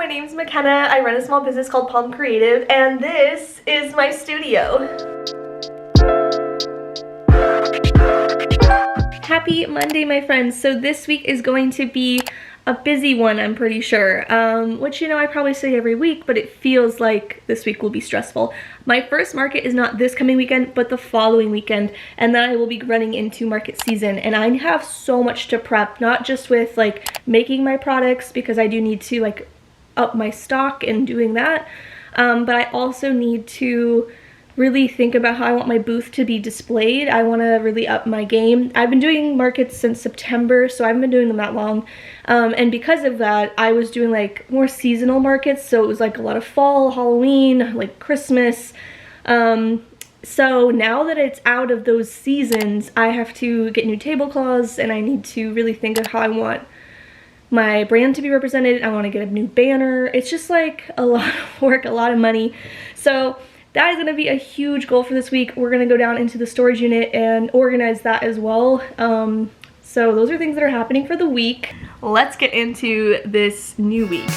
my name's McKenna. I run a small business called Palm Creative, and this is my studio. Happy Monday, my friends. So this week is going to be a busy one, I'm pretty sure, which, you know, I probably say every week, but it feels like this week will be stressful. My first market is not this coming weekend, but the following weekend, and then I will be running into market season, and I have so much to prep, not just with like making my products, because I do need to like up my stock and doing that, but I also need to really think about how I want my booth to be displayed. I want to really up my game. I've been doing markets since September, so I haven't been doing them that long. And because of that, I was doing like more seasonal markets, so it was like a lot of fall, Halloween, like Christmas. So now that it's out of those seasons, I have to get new tablecloths, and I need to really think of how I want my brand to be represented. I want to get a new banner. It's just like a lot of work, a lot of money. So that is going to be a huge goal for this week. We're going to go down into the storage unit and organize that as well. So those are things that are happening for the week. Let's get into this new week.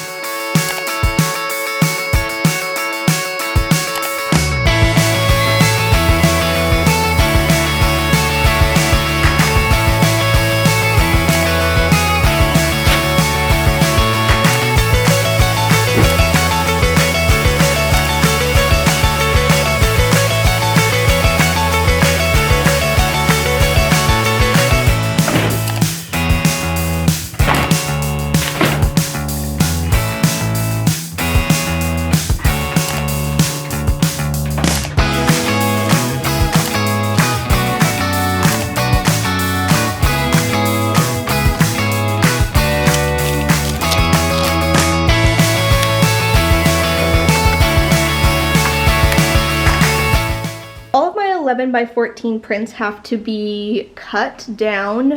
All of my 11 by 14 prints have to be cut down.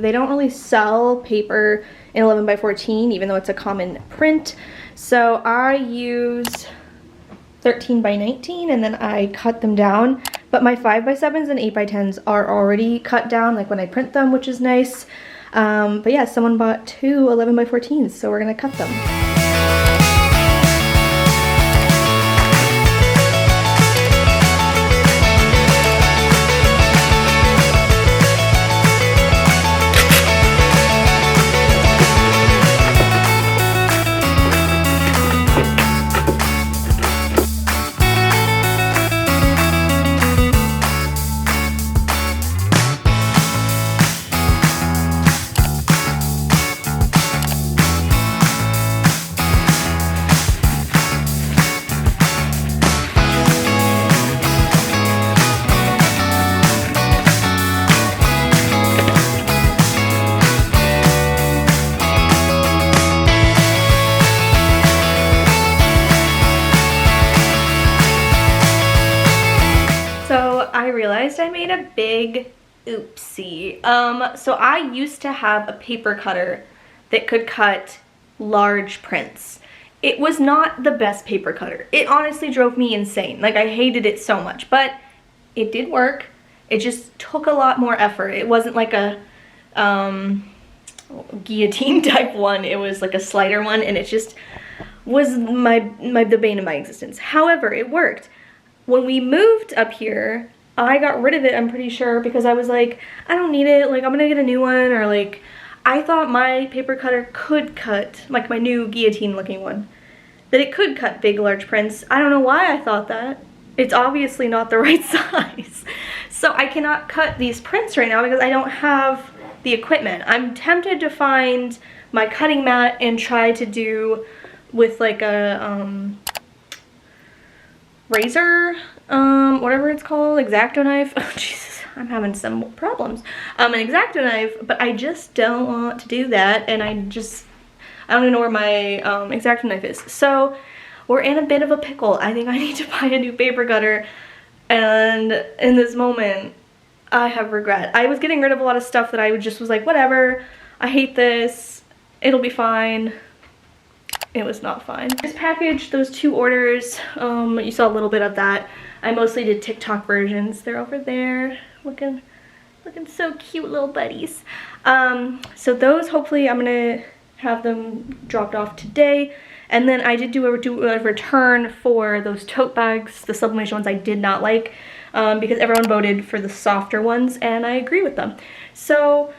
They don't really sell paper in 11 by 14, even though it's a common print. So I use 13 by 19, and then I cut them down. But my 5 by 7s and 8 by 10s are already cut down, like when I print them, which is nice. But yeah, someone bought two 11 by 14s, so we're gonna cut them. I realized I made a big oopsie. So I used to have a paper cutter that could cut large prints. It was not the best paper cutter. It honestly drove me insane. Like, I hated it so much, but it did work. It just took a lot more effort. It wasn't like a guillotine type one. It was like a slider one, and it just was the bane of my existence. However, it worked. When we moved up here, I got rid of it, I'm pretty sure, because I was like, I don't need it, like I'm gonna get a new one, or like, I thought my paper cutter could cut, like my new guillotine looking one, that it could cut big large prints. I don't know why I thought that. It's obviously not the right size. So I cannot cut these prints right now because I don't have the equipment. I'm tempted to find my cutting mat and try to do with like a razor, whatever it's called, X-Acto knife. Oh Jesus, I'm having some problems. An X-Acto knife, but I just don't want to do that, and I don't even know where my X-Acto knife is. So we're in a bit of a pickle. I think I need to buy a new paper cutter, and in this moment, I have regret. I was getting rid of a lot of stuff that I just was like, whatever, I hate this, it'll be fine. It was not fine. I just packaged those two orders. You saw a little bit of that. I mostly did TikTok versions. They're over there looking so cute, little buddies. So those, hopefully I'm gonna have them dropped off today. And then I did do a return for those tote bags, the sublimation ones I did not like, because everyone voted for the softer ones, and I agree with them. So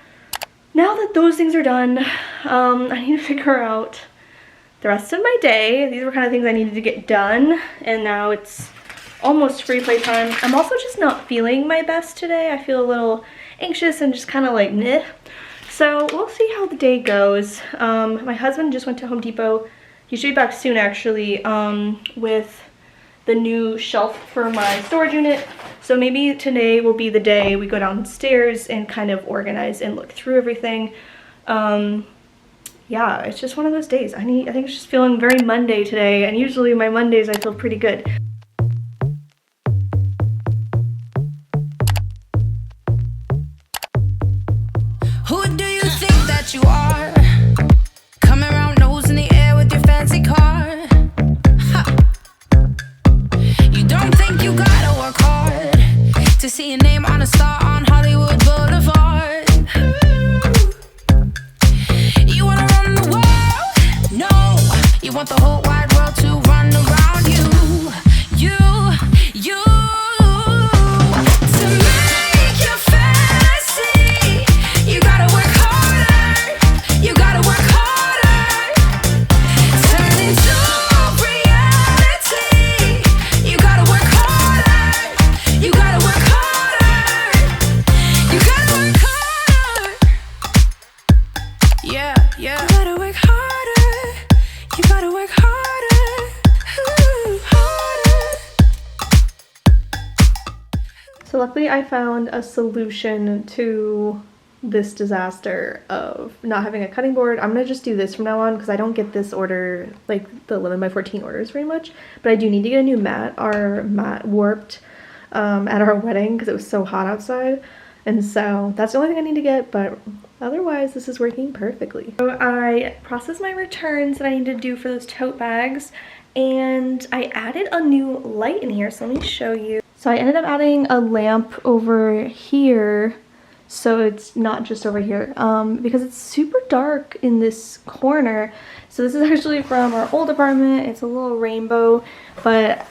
now that those things are done, I need to figure out the rest of my day. These were kind of things I needed to get done, and now it's almost free play time. I'm also just not feeling my best today. I feel a little anxious and just kind of like meh. So we'll see how the day goes. My husband just went to Home Depot. He should be back soon actually, with the new shelf for my storage unit. So maybe today will be the day we go downstairs and kind of organize and look through everything. Yeah, it's just one of those days. I think it's just feeling very Monday today, and usually my Mondays I feel pretty good. Who do you think that you are? Coming around nose in the air with your fancy car. Ha. You don't think you gotta work hard to see your name on a star on Hollywood Boulevard. You wanna run the world? No, you want the whole wide world to run around you. You. To make your fantasy, you gotta work harder. You gotta work harder. Turn into reality. You gotta work harder. You gotta work harder. You gotta work harder. Yeah. You gotta work harder. You gotta work harder. Ooh, harder. So luckily I found a solution to this disaster of not having a cutting board. I'm gonna just do this from now on because I don't get this order, like the 11x14 orders very much, but I do need to get a new mat. Our mat warped at our wedding because it was so hot outside, and so that's the only thing I need to get, but otherwise this is working perfectly. So I processed my returns that I need to do for those tote bags, and I added a new light in here, so let me show you. So I ended up adding a lamp over here, so it's not just over here, because it's super dark in this corner. So this is actually from our old apartment. It's a little rainbow, but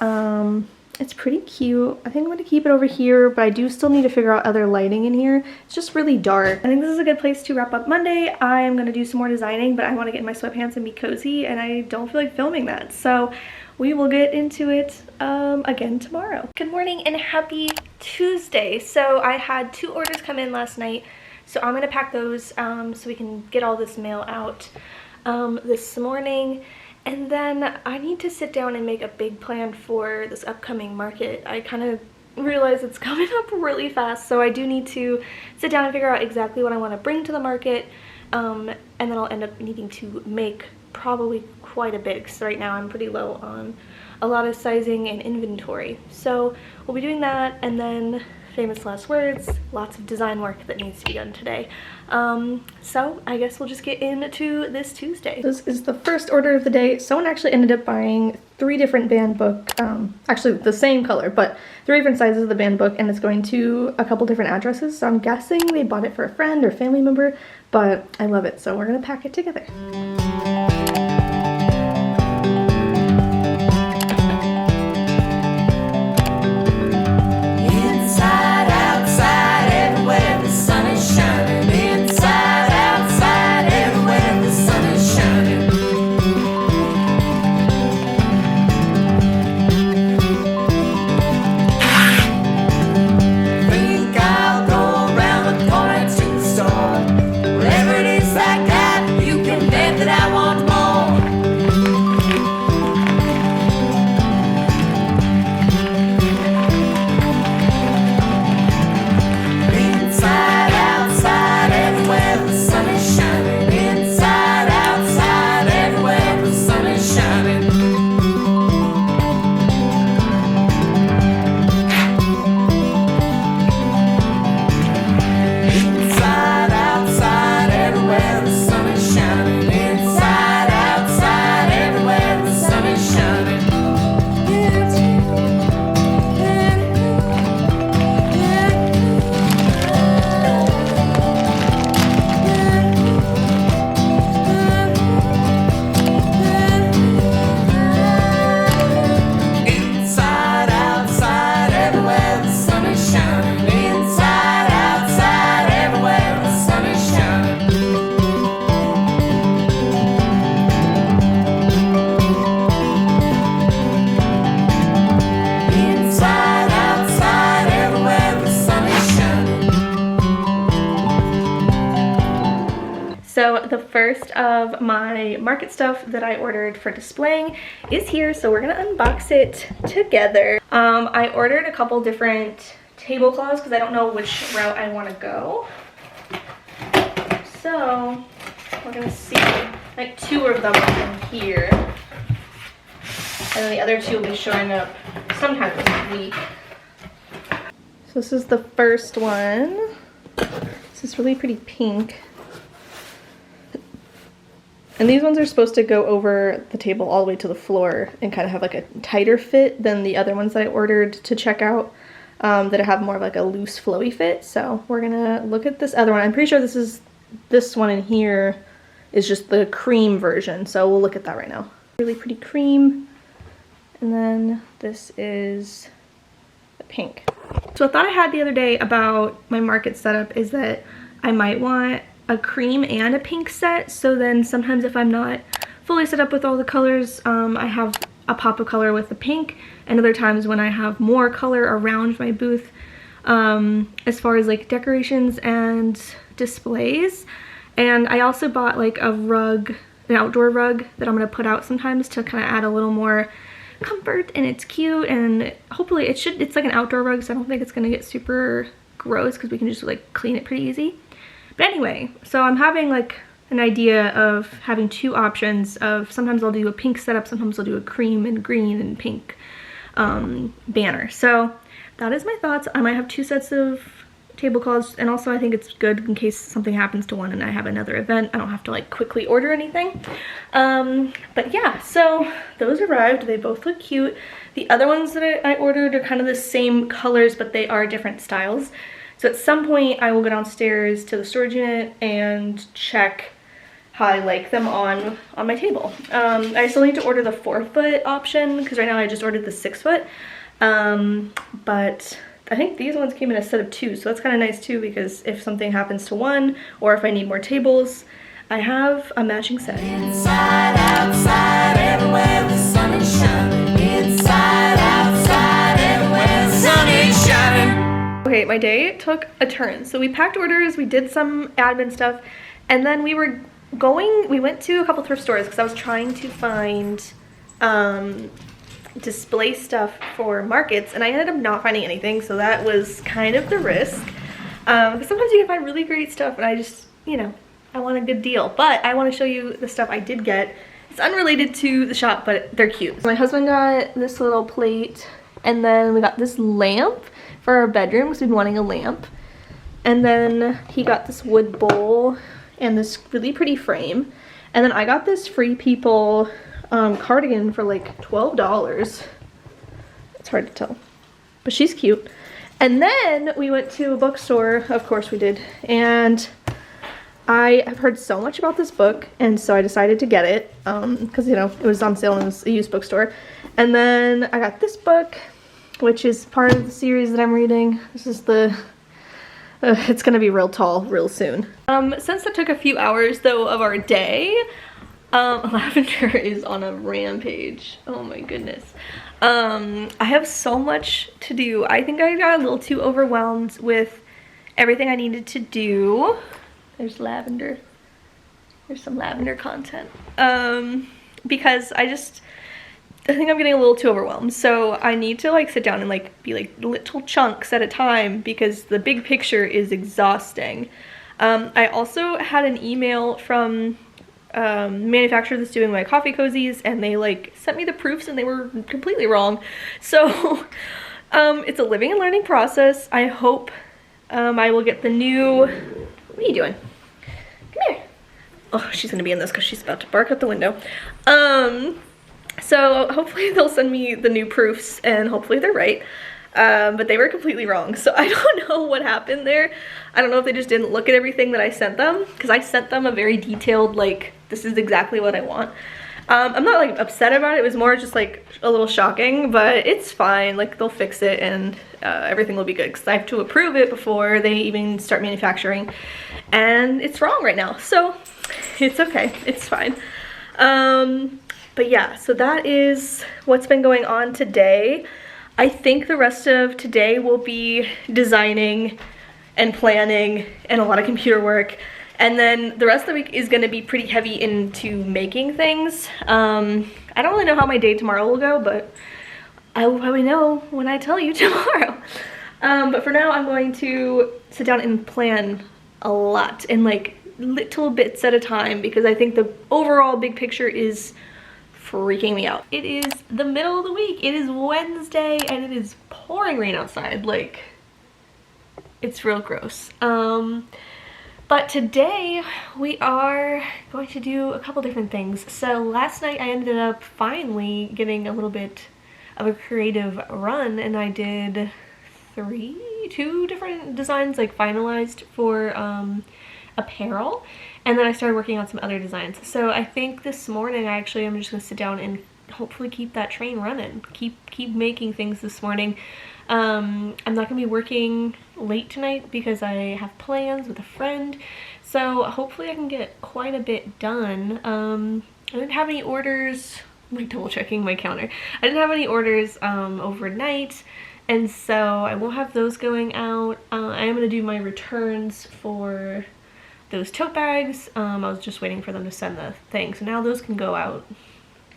it's pretty cute. I think I'm going to keep it over here, but I do still need to figure out other lighting in here. It's just really dark. I think this is a good place to wrap up Monday. I'm going to do some more designing, but I want to get in my sweatpants and be cozy, and I don't feel like filming that. So we will get into it again tomorrow. Good morning and happy Tuesday. So I had 2 orders come in last night, so I'm going to pack those so we can get all this mail out this morning. And then I need to sit down and make a big plan for this upcoming market. I kind of realize it's coming up really fast, so I do need to sit down and figure out exactly what I want to bring to the market, and then I'll end up needing to make probably quite a bit, because right now I'm pretty low on a lot of sizing and inventory. So we'll be doing that, and then famous last words, lots of design work that needs to be done today. So I guess we'll just get into this Tuesday. This is the first order of the day. Someone actually ended up buying 3 different band book, actually the same color, but 3 different sizes of the band book, and it's going to a couple different addresses. So I'm guessing they bought it for a friend or family member, but I love it, so we're gonna pack it together. Whatever it is I got, you can bet that I first of my market stuff that I ordered for displaying is here, so we're gonna unbox it together. I ordered a couple different tablecloths because I don't know which route I want to go. So we're gonna see, like 2 of them are in here, and then the other 2 will be showing up sometime this week. So this is the first one. This is really pretty pink. And these ones are supposed to go over the table all the way to the floor and kind of have like a tighter fit than the other ones that I ordered to check out, that have more of like a loose flowy fit. So we're gonna look at this other one. I'm pretty sure this one in here is just the cream version, so we'll look at that right now. Really pretty cream. And then this is the pink. So a thought I had the other day about my market setup is that I might want a cream and a pink set, so then sometimes if I'm not fully set up with all the colors, I have a pop of color with the pink, and other times when I have more color around my booth, as far as like decorations and displays. And I also bought like a rug, an outdoor rug that I'm going to put out sometimes to kind of add a little more comfort, and it's cute, and hopefully it's like an outdoor rug, so I don't think it's going to get super gross because we can just like clean it pretty easy. But anyway, so I'm having like an idea of having 2 options of, sometimes I'll do a pink setup, sometimes I'll do a cream and green and pink banner. So that is my thoughts. I might have 2 sets of tablecloths, and also I think it's good in case something happens to one and I have another event. I don't have to like quickly order anything. But yeah, so those arrived. They both look cute. The other ones that I ordered are kind of the same colors, but they are different styles. So at some point I will go downstairs to the storage unit and check how I like them on my table. I still need to order the 4-foot option because right now I just ordered the 6-foot. But I think these ones came in a set of 2, so that's kind of nice too, because if something happens to one or if I need more tables, I have a matching set. Inside, outside, everywhere the sun is shining. Inside, outside, everywhere the sun is shining. Okay, my day took a turn. So we packed orders, we did some admin stuff, and then we went to a couple thrift stores because I was trying to find display stuff for markets, and I ended up not finding anything, so that was kind of the risk. Because sometimes you can find really great stuff, and I just, you know, I want a good deal. But I want to show you the stuff I did get. It's unrelated to the shop, but they're cute. So my husband got this little plate, and then we got this lamp for our bedroom because we've been wanting a lamp. And then he got this wood bowl and this really pretty frame. And then I got this Free People cardigan for like $12. It's hard to tell, but she's cute. And then we went to a bookstore, of course we did, and I have heard so much about this book, and so I decided to get it because, you know, it was on sale and it was a used bookstore. And then I got this book, which is part of the series that I'm reading. This is the it's gonna be real tall real soon. Since it took a few hours though of our day, Lavender is on a rampage. Oh my goodness. I have so much to do. I think I got a little too overwhelmed with everything I needed to do. There's Lavender. There's some Lavender content. Because I think I'm getting a little too overwhelmed. So I need to like sit down and like be like little chunks at a time because the big picture is exhausting. I also had an email from manufacturer that's doing my coffee cozies, and they like sent me the proofs and they were completely wrong. So it's a living and learning process. I hope I will get the new, what are you doing? Come here. Oh, she's gonna be in this because she's about to bark out the window. So hopefully they'll send me the new proofs and hopefully they're right. But they were completely wrong. So I don't know what happened there. I don't know if they just didn't look at everything that I sent them, because I sent them a very detailed, like, this is exactly what I want. I'm not like upset about it. It was more just like a little shocking, but it's fine. Like they'll fix it and everything will be good, because I have to approve it before they even start manufacturing, and it's wrong right now. So it's okay, it's fine. But yeah, so that is what's been going on today. I think the rest of today will be designing and planning and a lot of computer work And then the rest of the week is gonna be pretty heavy into making things. I don't really know how my day tomorrow will go, but I will probably know when I tell you tomorrow. But for now, I'm going to sit down and plan a lot in like little bits at a time, because I think the overall big picture is freaking me out. It is the middle of the week. It is Wednesday and it is pouring rain outside. Like, it's real gross. But today we are going to do a couple different things. So last night I ended up finally getting a little bit of a creative run, and I did two different designs like finalized for apparel, and then I started working on some other designs. So I think this morning I'm just gonna sit down and hopefully keep that train running, keep making things this morning. I'm not gonna be working late tonight because I have plans with a friend, so hopefully I can get quite a bit done. I didn't have any orders. I'm like double checking my counter. I didn't have any orders overnight, and so I won't have those going out. I am gonna do my returns for those tote bags. I was just waiting for them to send the thing, so now those can go out.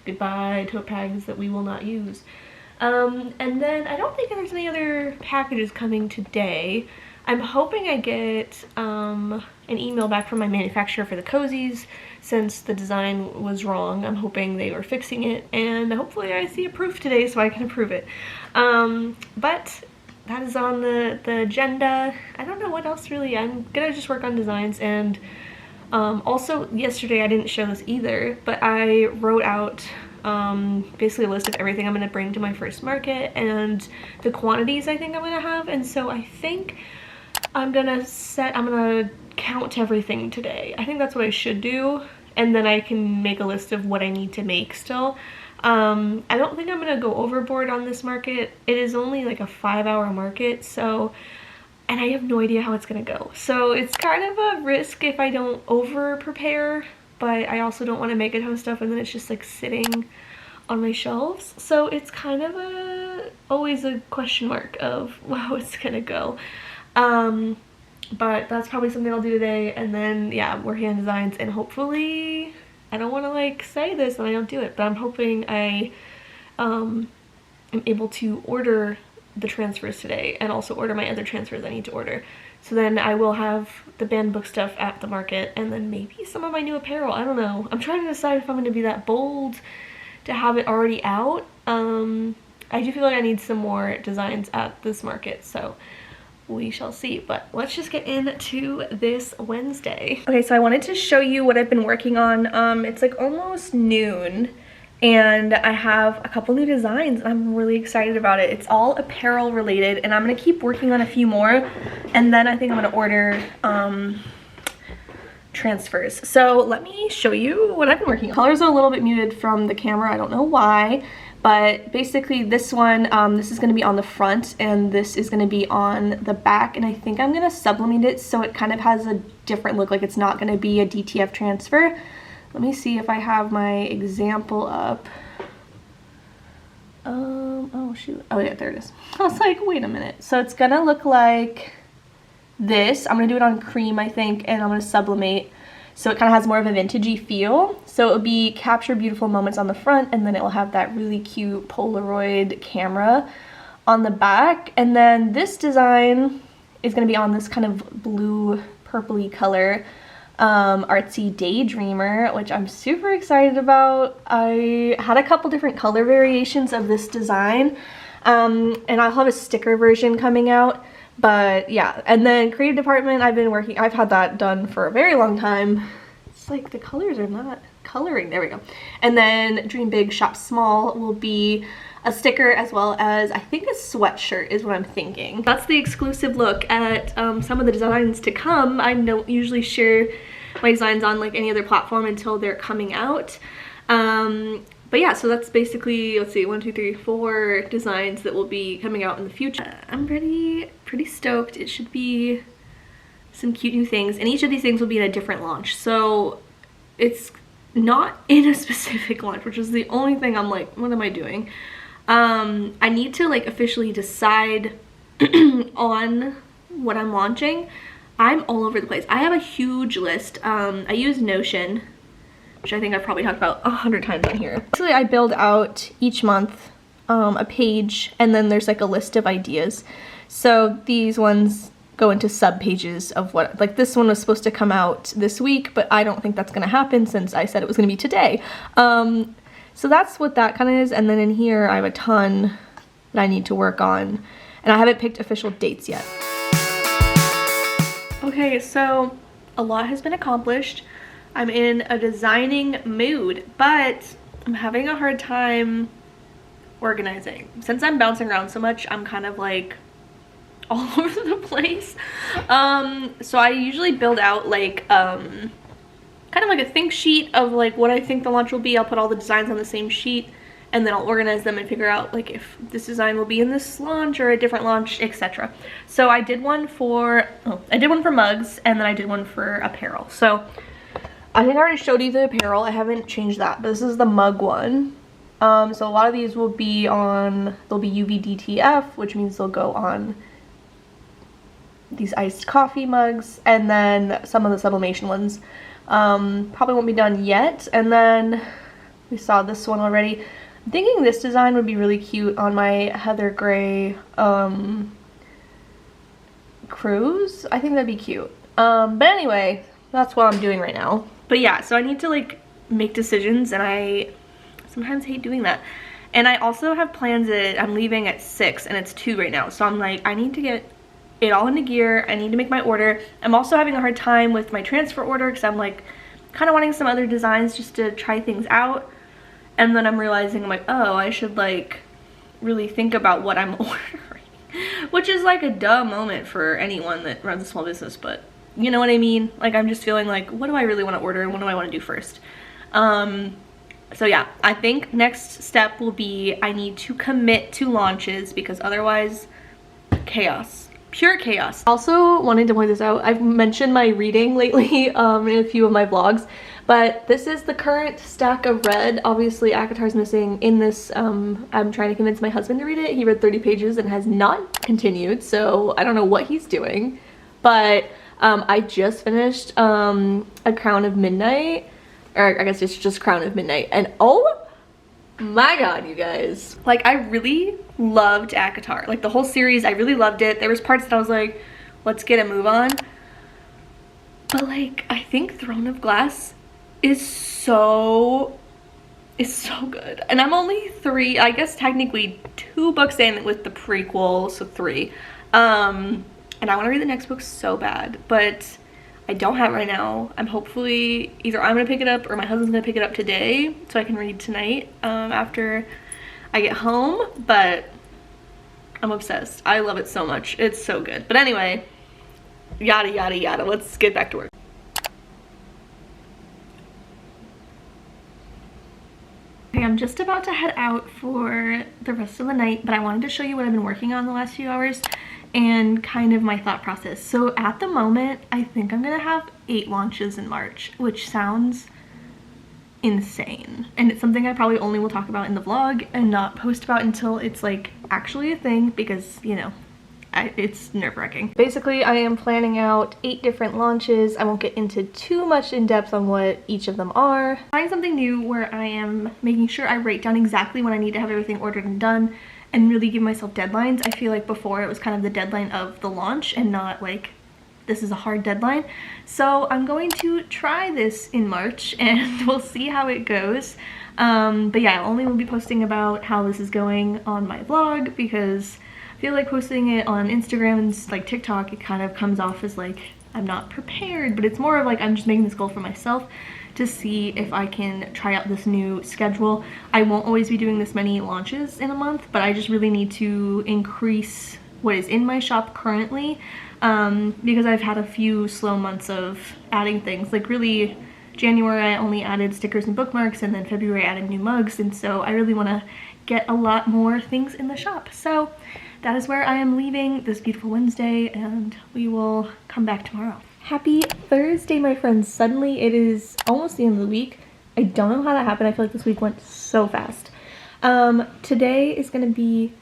Goodbye tote bags that we will not use. And then I don't think there's any other packages coming today. I'm hoping I get an email back from my manufacturer for the cozies, since the design was wrong. I'm hoping they were fixing it, and hopefully I see a proof today so I can approve it. But that is on the agenda. I don't know what else really. I'm gonna just work on designs, and also yesterday I didn't show this either, but I wrote out basically a list of everything I'm going to bring to my first market and the quantities I think I'm going to have. And so I think I'm going to count everything today. I think that's what I should do, and then I can make a list of what I need to make still. I don't think I'm going to go overboard on this market. It is only like a 5-hour market, so, and I have no idea how it's going to go. So it's kind of a risk if I don't over prepare, but I also don't want to make a ton of stuff and then it's just like sitting on my shelves. So it's kind of always a question mark of how it's gonna go. But that's probably something I'll do today, and then yeah, working on designs, and hopefully, I don't want to like say this and I don't do it, but I'm hoping I am able to order the transfers today and also order my other transfers I need to order. So then I will have the banned book stuff at the market, and then maybe some of my new apparel. I don't know. I'm trying to decide if I'm going to be that bold to have it already out. I do feel like I need some more designs at this market, so we shall see. But let's just get into this Wednesday. Okay, so I wanted to show you what I've been working on. It's like almost noon, and I have a couple new designs and I'm really excited about it. It's all apparel related, and I'm gonna keep working on a few more, and then I think I'm gonna order transfers. So let me show you what I've been working on. Colors are a little bit muted from the camera, I don't know why, but basically this one, this is gonna be on the front and this is gonna be on the back, and I think I'm gonna sublimate it so it kind of has a different look, like it's not gonna be a DTF transfer. Let me see if I have my example up. Oh shoot. Oh yeah, there it is. I was like, wait a minute. So it's gonna look like this. I'm gonna do it on cream, I think, and I'm gonna sublimate so it kind of has more of a vintagey feel. So it'll be capture beautiful moments on the front, and then it will have that really cute Polaroid camera on the back. And then this design is gonna be on this kind of blue purpley color. Artsy Daydreamer, which I'm super excited about. I had a couple different color variations of this design, and I'll have a sticker version coming out. But yeah, and then creative department, I've had that done for a very long time. It's like the colors are not coloring, there we go. And then Dream Big Shop Small will be a sticker, as well as I think a sweatshirt is what I'm thinking. That's the exclusive look at some of the designs to come. I don't usually share my designs on like any other platform until they're coming out. But yeah, so that's basically, let's see, 1, 2, 3, 4 designs that will be coming out in the future. I'm pretty stoked. It should be some cute new things, and each of these things will be in a different launch. So it's not in a specific launch, which is the only thing I'm like, what am I doing? I need to like officially decide on what I'm launching. I'm all over the place. I have a huge list. I use Notion, which I think I've probably talked about 100 times on here. Actually, I build out each month a page, and then there's like a list of ideas. So these ones go into sub pages of what, like this one was supposed to come out this week, but I don't think that's gonna happen since I said it was gonna be today. So that's what that kind of is. And then in here, I have a ton that I need to work on, and I haven't picked official dates yet. Okay, so a lot has been accomplished. I'm in a designing mood, but I'm having a hard time organizing. Since I'm bouncing around so much, I'm kind of like all over the place. So I usually build out like kind of like a think sheet of like what I think the launch will be. I'll put all the designs on the same sheet, and then I'll organize them and figure out like if this design will be in this launch or a different launch, etc. So I did one for mugs, and then I did one for apparel. So I think I already showed you the apparel. I haven't changed that, but this is the mug one. So a lot of these will be on, they'll be UVDTF, which means they'll go on these iced coffee mugs, and then some of the sublimation ones probably won't be done yet. And then we saw this one already. I'm thinking this design would be really cute on my Heather Gray cruise. I think that'd be cute. But anyway, that's what I'm doing right now. But yeah, so I need to like make decisions, and I sometimes hate doing that. And I also have plans that I'm leaving at 6 and it's 2 right now. So I'm like, I need to get it all into gear. I need to make my order. I'm also having a hard time with my transfer order because I'm like kind of wanting some other designs just to try things out. And then I'm realizing, I'm like, oh, I should like really think about what I'm ordering, which is like a duh moment for anyone that runs a small business, but you know what I mean? Like, I'm just feeling like, what do I really want to order and what do I want to do first? So yeah, I think next step will be I need to commit to launches, because otherwise chaos. Pure chaos. Also wanted to point this out, I've mentioned my reading lately in a few of my vlogs, but this is the current stack of read. Obviously ACOTAR's missing in this. I'm trying to convince my husband to read it. He read 30 pages and has not continued, so I don't know what he's doing. But I just finished A Crown of Midnight, or I guess it's just Crown of Midnight, and oh my god, you guys. Like, I really loved ACOTAR. Like, the whole series, I really loved it. There was parts that I was like, let's get a move on. But like, I think Throne of Glass is so good. And I'm only 3, I guess technically 2 books in with the prequel, so 3. And I want to read the next book so bad, but I don't have it right now. I'm hopefully, either I'm gonna pick it up or my husband's gonna pick it up today so I can read tonight after I get home. But I'm obsessed. I love it so much. It's so good. But anyway, yada yada yada. Let's get back to work. Okay, I'm just about to head out for the rest of the night, but I wanted to show you what I've been working on the last few hours and kind of my thought process. So at the moment, I think I'm gonna have 8 launches in March, which sounds insane. And it's something I probably only will talk about in the vlog and not post about until it's like actually a thing, because, you know, it's nerve-wracking. Basically, I am planning out 8 different launches. I won't get into too much in depth on what each of them are. Trying something new where I am making sure I write down exactly when I need to have everything ordered and done, and really give myself deadlines. I feel like before it was kind of the deadline of the launch and not like this is a hard deadline. So I'm going to try this in March and we'll see how it goes. But yeah, I only will be posting about how this is going on my vlog, because I feel like posting it on Instagram and like TikTok, it kind of comes off as like I'm not prepared, but it's more of like I'm just making this goal for myself to see if I can try out this new schedule. I won't always be doing this many launches in a month, but I just really need to increase what is in my shop currently, because I've had a few slow months of adding things. Like really, January I only added stickers and bookmarks, and then February I added new mugs, and so I really want to get a lot more things in the shop. So that is where I am leaving this beautiful Wednesday, and we will come back tomorrow. Happy Thursday, my friends. Suddenly it is almost the end of the week. I don't know how that happened. I feel like this week went so fast. Today is going to be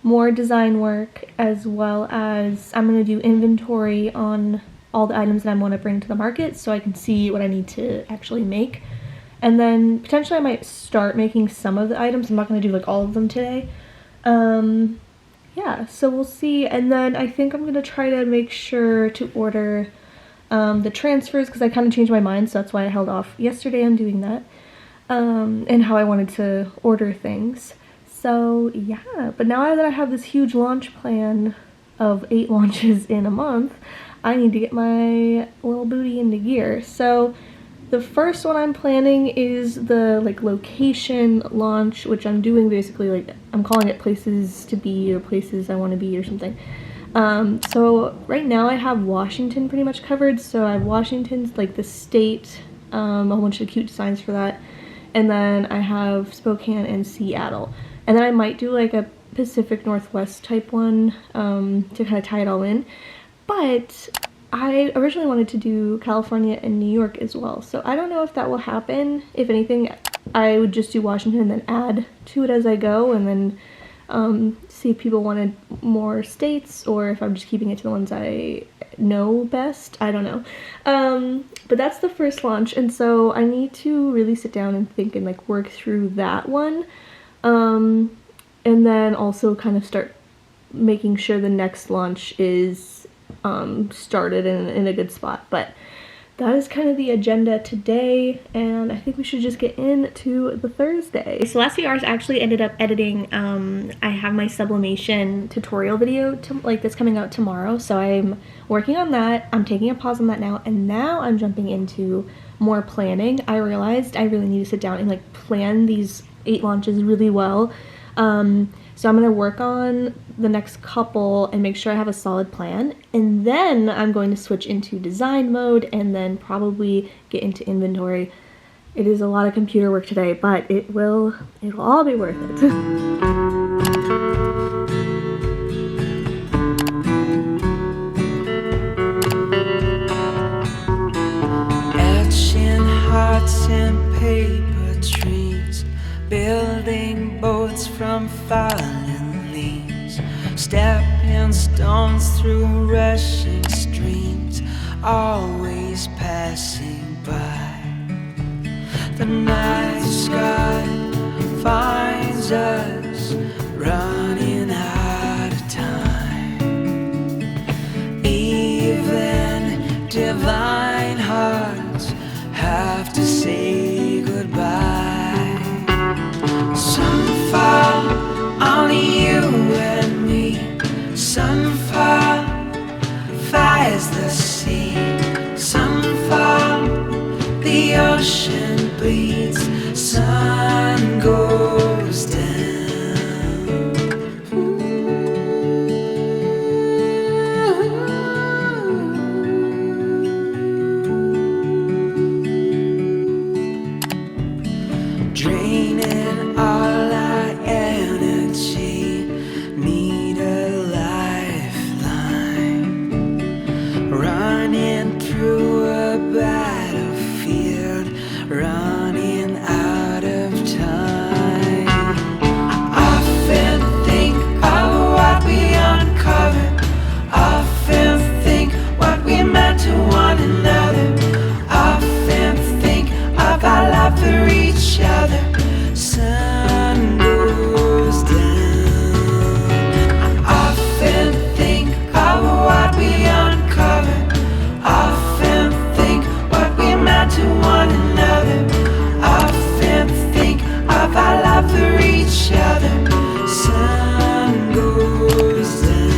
more design work, as well as I'm going to do inventory on all the items that I want to bring to the market so I can see what I need to actually make. And then potentially I might start making some of the items. I'm not going to do like all of them today. Yeah, so we'll see. And then I think I'm going to try to make sure to order the transfers, because I kind of changed my mind, so that's why I held off yesterday on doing that, and how I wanted to order things. So yeah, but now that I have this huge launch plan of 8 launches in a month, I need to get my little booty into gear. So the first one I'm planning is the like location launch, which I'm doing basically like, I'm calling it places to be or places I want to be or something. So right now I have Washington pretty much covered. So I have Washington's like the state, a whole bunch of cute designs for that. And then I have Spokane and Seattle. And then I might do like a Pacific Northwest type one, to kind of tie it all in. But I originally wanted to do California and New York as well. So I don't know if that will happen. If anything, I would just do Washington and then add to it as I go, and then see if people wanted more states, or if I'm just keeping it to the ones I know best. I don't know. But that's the first launch, and so I need to really sit down and think and like work through that one. And then also kind of start making sure the next launch is started in a good spot. But that is kind of the agenda today, and I think we should just get into the Thursday. So last few hours I actually ended up editing, I have my sublimation tutorial video that's coming out tomorrow, so I'm working on that. I'm taking a pause on that now, and now I'm jumping into more planning. I realized I really need to sit down and like plan these 8 launches really well. So I'm going to work on the next couple and make sure I have a solid plan, and then I'm going to switch into design mode and then probably get into inventory. It is a lot of computer work today, but it'll all be worth it. Etching hearts in paper trees, building boats from fallen leaves, stepping stones through rushing streams, always passing by. The night sky finds us running out of time. Even divine hearts have to say goodbye. Some fall on you and me, some fall far as the sea, some fall the ocean bleeds, sun goes down. Draining all our energy, need a lifeline, running through a battlefield, running out of time. I often think of what we uncovered, often think what we meant to one another, often think of our love for each other. Sun goes down. I often think of what we uncovered, often think what we meant to one another, often think of our love for each other. Sun goes down.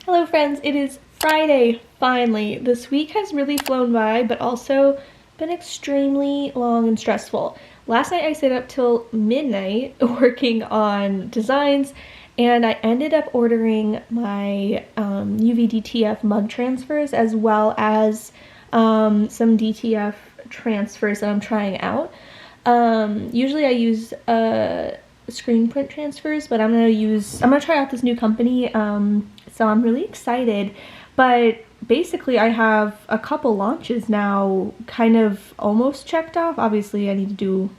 Hello friends, it is Friday, finally. This week has really flown by, but also been extremely long and stressful. Last night I stayed up till midnight working on designs, and I ended up ordering my UV-DTF mug transfers, as well as some DTF transfers that I'm trying out. Usually I use screen print transfers, but I'm gonna try out this new company. So I'm really excited. But basically I have a couple launches now kind of almost checked off. Obviously I need to do,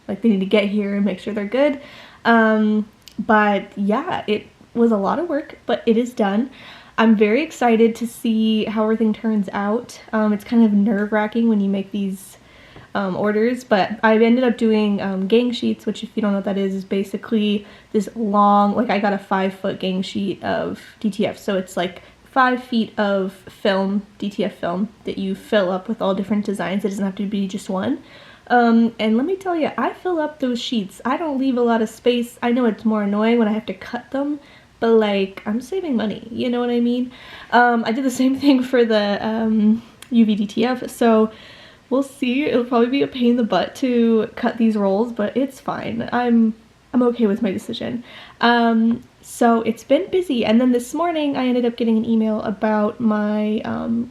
like, they need to get here and make sure they're good. But yeah, it was a lot of work, but it is done. I'm very excited to see how everything turns out. It's kind of nerve-wracking when you make these orders, but I ended up doing gang sheets, which, if you don't know what that is basically this long, like, I got a 5-foot gang sheet of DTF, so it's like 5 feet of film, DTF film, that you fill up with all different designs. It doesn't have to be just one. And let me tell you, I fill up those sheets. I don't leave a lot of space. I know it's more annoying when I have to cut them, but, like, I'm saving money, you know what I mean? I did the same thing for the UV DTF, so we'll see. It'll probably be a pain in the butt to cut these rolls, but it's fine. I'm okay with my decision. So it's been busy, and then this morning I ended up getting an email about my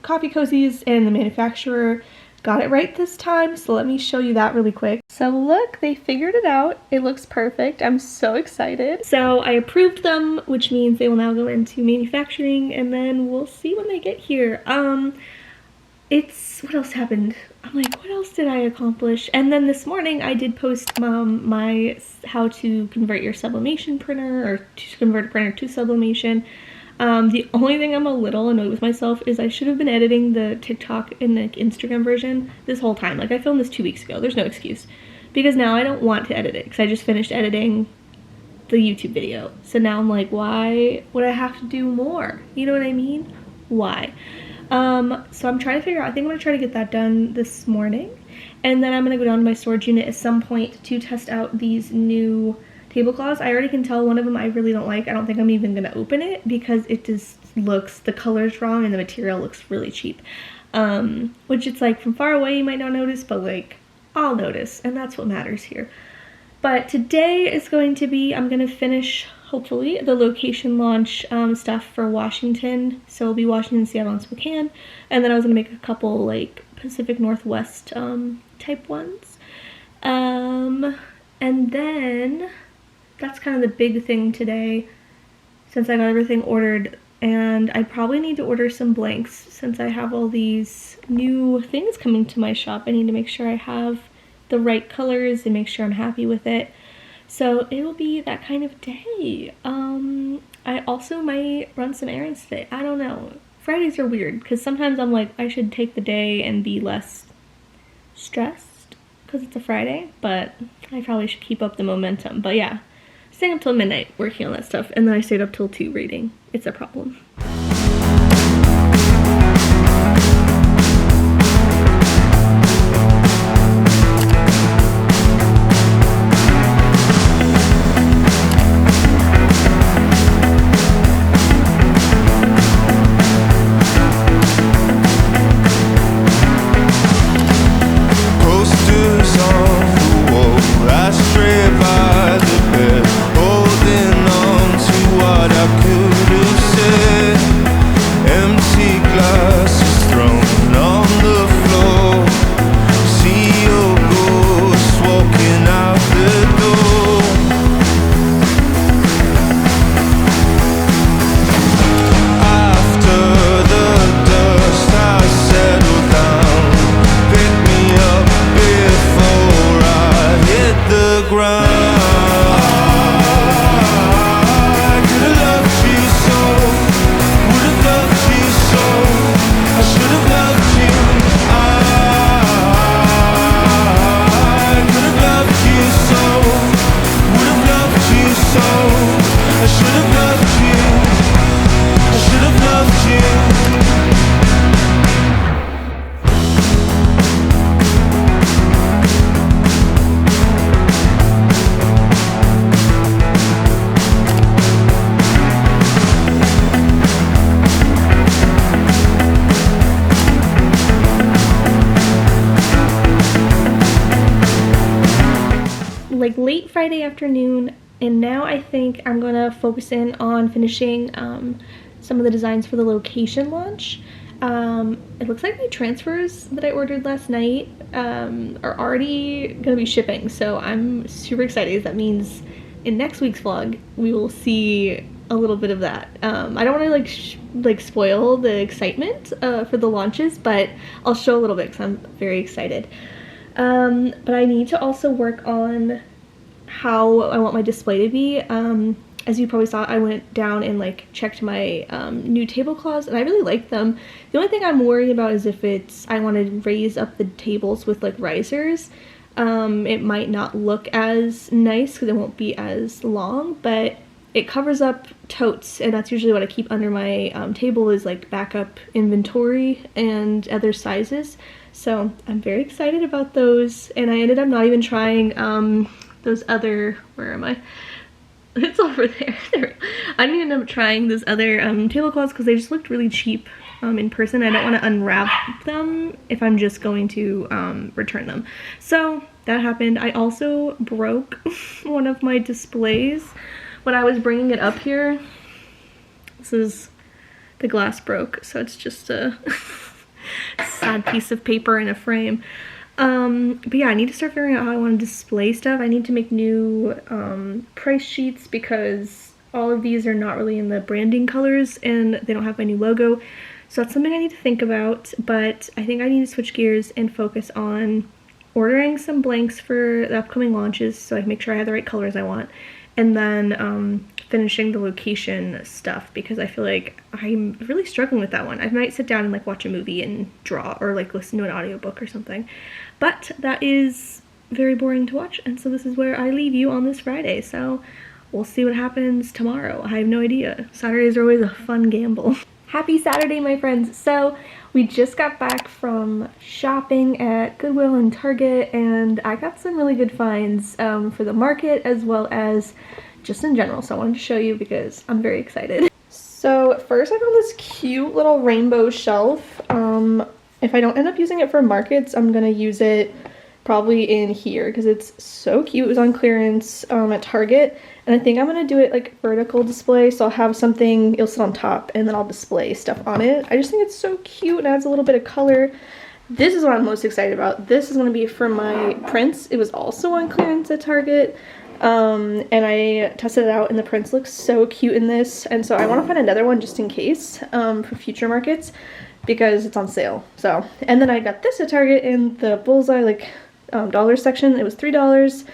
coffee cozies, and the manufacturer got it right this time, so let me show you that really quick. So look, they figured it out. It looks perfect. I'm so excited. So I approved them, which means they will now go into manufacturing, and then we'll see when they get here. What else happened? I'm like, what else did I accomplish? And then this morning I did post my how to convert your sublimation printer, or to convert a printer to sublimation. The only thing I'm a little annoyed with myself is I should have been editing the TikTok and the Instagram version this whole time. Like, I filmed this 2 weeks ago. There's no excuse. Because now I don't want to edit it, because I just finished editing the YouTube video. So now I'm like, why would I have to do more? You know what I mean? Why? So I'm trying to figure out, I think I'm going to try to get that done this morning. And then I'm going to go down to my storage unit at some point to test out these new tablecloths. I already can tell one of them I really don't like. I don't think I'm even going to open it because it just looks, the color's wrong and the material looks really cheap. Which, it's like, from far away you might not notice, but, like, I'll notice, and that's what matters here. But today is going to be, I'm going to finish, hopefully, the location launch stuff for Washington. So it'll be Washington, Seattle, and Spokane. And then I was going to make a couple, like, Pacific Northwest type ones. And then that's kind of the big thing today, since I got everything ordered. And I probably need to order some blanks since I have all these new things coming to my shop. I need to make sure I have the right colors and make sure I'm happy with it. So it will be that kind of day. I also might run some errands today. I don't know. Fridays are weird because sometimes I'm like, I should take the day and be less stressed because it's a Friday, but I probably should keep up the momentum. But yeah, staying up till midnight working on that stuff, and then I stayed up till 2 reading. It's a problem. Like late Friday afternoon, and now I think I'm gonna focus in on finishing some of the designs for the location launch. It looks like my transfers that I ordered last night are already gonna be shipping, so I'm super excited. That means in next week's vlog we will see a little bit of that. I don't want to like spoil the excitement for the launches, but I'll show a little bit because I'm very excited. But I need to also work on how I want my display to be. As you probably saw, I went down and like checked my new tablecloths, and I really like them. The only thing I'm worried about is if I want to raise up the tables with like risers. It might not look as nice because it won't be as long, but it covers up totes, and that's usually what I keep under my table is like backup inventory and other sizes. So I'm very excited about those, and I ended up not even trying those other, where am I? It's over there. I didn't end up trying those other tablecloths because they just looked really cheap in person. I don't want to unwrap them if I'm just going to return them. So that happened. I also broke one of my displays when I was bringing it up here. The glass broke, so it's just a sad piece of paper in a frame. But yeah, I need to start figuring out how I want to display stuff. I need to make new price sheets because all of these are not really in the branding colors and they don't have my new logo. So that's something I need to think about, but I think I need to switch gears and focus on ordering some blanks for the upcoming launches so I can make sure I have the right colors I want, and then finishing the location stuff because I feel like I'm really struggling with that one. I might sit down and like watch a movie and draw or like listen to an audiobook or something, but that is very boring to watch, and so this is where I leave you on this Friday. So we'll see what happens tomorrow. I have no idea. Saturdays are always a fun gamble. Happy Saturday, my friends. So we just got back from shopping at Goodwill and Target, and I got some really good finds for the market as well as just in general. So I wanted to show you because I'm very excited. So first I found this cute little rainbow shelf. If I don't end up using it for markets, I'm gonna use it probably in here because it's so cute. It was on clearance at Target, and I think I'm gonna do it like vertical display, so I'll have something, it'll sit on top and then I'll display stuff on it. I just think it's so cute and adds a little bit of color. This is what I'm most excited about. This is gonna be for my prints. It was also on clearance at Target, and I tested it out and the prints look so cute in this, and so I want to find another one just in case for future markets because it's on sale. So, and then I got this at Target in the bullseye like dollar section. It was $3.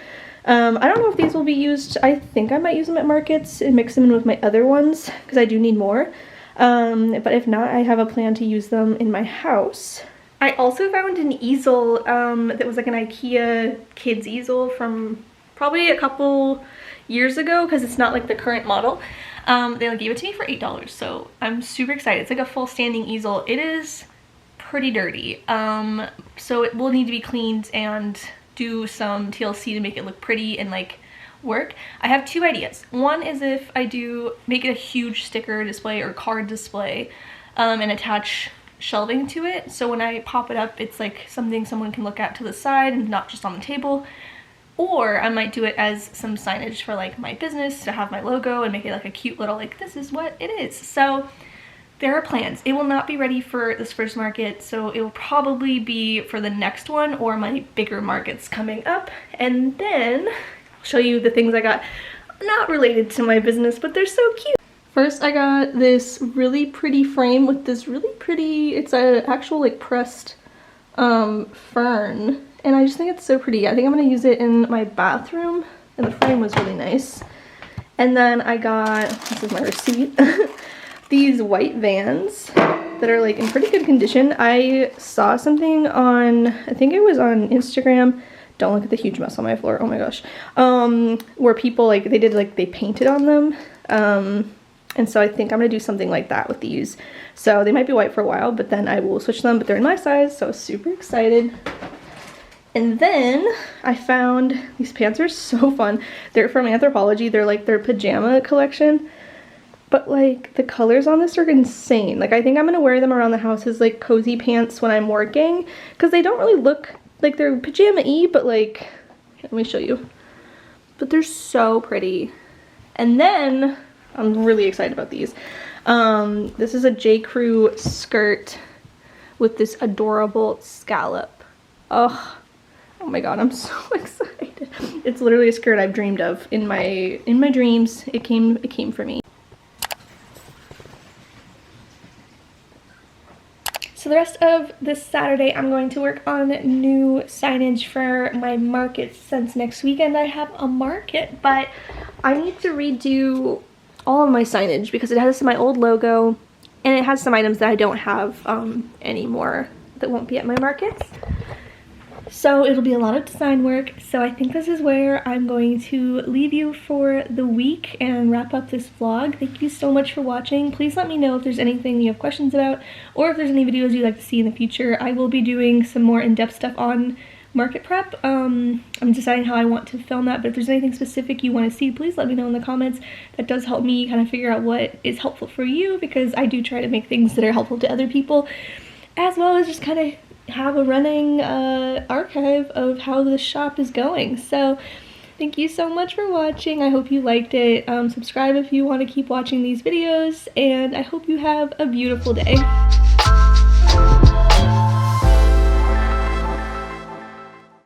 I don't know if these will be used. I think I might use them at markets and mix them in with my other ones because I do need more. But if not, I have a plan to use them in my house. I also found an easel that was like an IKEA kids easel from probably a couple years ago because it's not like the current model. They gave it to me for $8, so I'm super excited. It's like a full standing easel. It is pretty dirty, so it will need to be cleaned and do some TLC to make it look pretty and like work. I have two ideas. One is if I do make it a huge sticker display or card display and attach shelving to it, so when I pop it up it's like something someone can look at to the side and not just on the table. Or I might do it as some signage for like my business to have my logo and make it like a cute little like this is what it is. So there are plans. It will not be ready for this first market, so it will probably be for the next one or my bigger markets coming up. And then I'll show you the things I got not related to my business, but they're so cute. First I got this really pretty frame with this really pretty, it's a actual like pressed fern, and I just think it's so pretty. I think I'm gonna use it in my bathroom, and the frame was really nice. And then I got, this is my receipt, these white Vans that are like in pretty good condition. I saw something on, I think it was on Instagram, don't look at the huge mess on my floor, oh my gosh, where people like, they painted on them, and so I think I'm gonna do something like that with these. So they might be white for a while, but then I will switch them, but they're in my size, so I was super excited. And then I found, these pants are so fun. They're from Anthropologie. They're like their pajama collection. But like the colors on this are insane. Like I think I'm gonna wear them around the house as like cozy pants when I'm working, because they don't really look like they're pajama-y, but like, let me show you. But they're so pretty. And then I'm really excited about these. This is a J. Crew skirt with this adorable scallop. Oh my god, I'm so excited. It's literally a skirt I've dreamed of in my dreams. It came for me. the rest of this Saturday, I'm going to work on new signage for my markets since next weekend I have a market, but I need to redo all of my signage because it has my old logo and it has some items that I don't have anymore that won't be at my markets. So it'll be a lot of design work. So I think this is where I'm going to leave you for the week and wrap up this vlog. Thank you so much for watching. Please let me know if there's anything you have questions about or if there's any videos you'd like to see in the future. I will be doing some more in-depth stuff on market prep. I'm deciding how I want to film that, but if there's anything specific you want to see, please let me know in the comments. That does help me kind of figure out what is helpful for you, because I do try to make things that are helpful to other people, as well as just kind of have a running archive of how the shop is going. So thank you so much for watching. I hope you liked it. Subscribe if you want to keep watching these videos, and I hope you have a beautiful day.